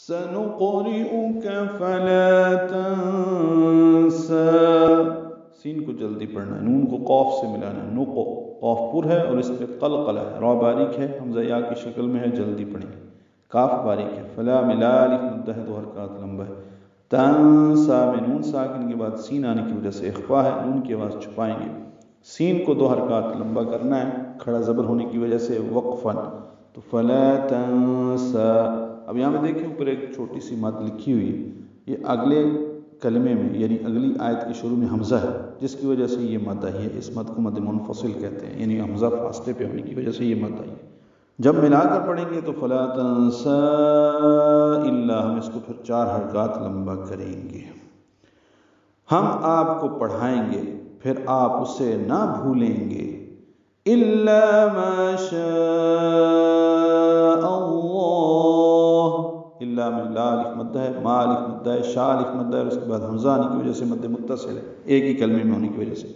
سنقرئك فلا تنسى، سین کو جلدی پڑھنا ہے، نون کو قاف سے ملانا ہے، نقو قاف پر ہے اور اس پہ قلقلہ ہے، را باریک ہے، حمزہ یا کی شکل میں ہے، جلدی پڑھیں گے، کاف باریک ہے، فلا ملا الف مدہ ہے، 2 حرکات لمبا ہے، تنسا میں نون ساکن کے بعد سین آنے کی وجہ سے اخفا ہے، نون کی آواز چھپائیں گے، سین کو 2 حرکات لمبا کرنا ہے کھڑا زبر ہونے کی وجہ سے وقفاً، تو فلا تنسا۔ اب یہاں میں دیکھیں اوپر ایک چھوٹی سی مد لکھی ہوئی ہے، یہ اگلے کلمے میں یعنی اگلی آیت کے شروع میں حمزہ ہے جس کی وجہ سے یہ مد آئی ہے، اس مد کو مد منفصل کہتے ہیں، یعنی حمزہ فاصلے پہ ہونے کی وجہ سے یہ مد آئی ہے۔ جب ملا کر پڑھیں گے تو فلا تنسا الا، ہم اس کو پھر 4 حرکات لمبا کریں گے، ہم آپ کو پڑھائیں گے پھر آپ اسے نہ بھولیں گے، الا ما شاء اللہ، الا میں لا الف مدہ ہے، ما الف مدہ ہے، شاء الف مدہ ہے، اور اس کے بعد حمزہ آنے کی وجہ سے مد متصل ہے ایک ہی کلمے میں ہونے کی وجہ سے،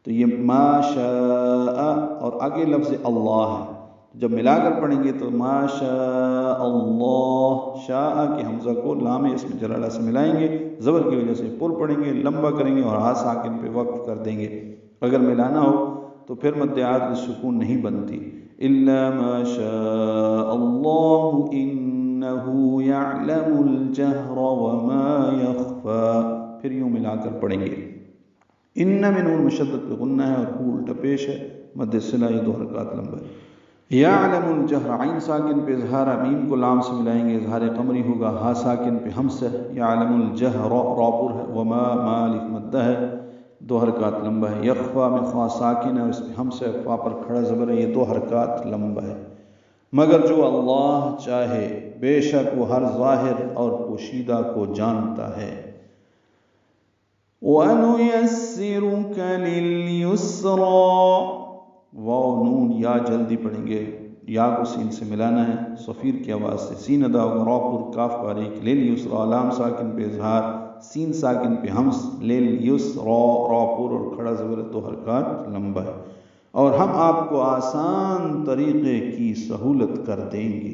تو یہ ما شاء اور آگے لفظ اللہ ہے، جب ملا کر پڑھیں گے تو ما شاء اللہ، شاء کے حمزہ کو لام اس میں جلالہ سے ملائیں گے، زبر کی وجہ سے پر پڑھیں گے، لمبا کریں گے اور ہا ساکن پہ وقف کر دیں گے، اگر ملانا ہو تو پھر مد عادل سکون نہیں بنتی، الا ما شاء اللہ انہ یعلم الجہر وما یخفی، پھر یوں ملا کر پڑھیں گے، ان میں نون مشدد پہ غنہ ہے اور الٹا پیش ہے، مد صلہ یہ 2 حرکات لمبا ہے، یعلم الجہر، عین ساکن پہ اظہار، میم کو لام سے ملائیں گے، اظہار قمری ہوگا، ہا ساکن پہ ہمس ہے، یعلم الجہر راپر ہے، وما ما الف مدہ ہے، 2 حرکات لمبا ہے، یخفا میں خوا ساکن ہے اور اس پہ ہمس ہے، فا پر کھڑا زبر ہے، یہ 2 حرکات لمبا ہے، مگر جو اللہ چاہے بے شک وہ ہر ظاہر اور پوشیدہ کو جانتا ہے، وَنُيَسِّرُكَ لِلْيُسْرَى، واو نون یا جلدی پڑھیں گے، یا کو سین سے ملانا ہے، صفیر کی آواز سے سین ادا ہوگا، را پر کاف باریک، لِلْيُسْرَى لام ساکن پہ اظہار، سین ساکن پہ ہمس، لِلْيُسْرَى را پر اور کھڑا زبر 2 حرکات لمبا ہے، اور ہم آپ کو آسان طریقے کی سہولت کر دیں گے۔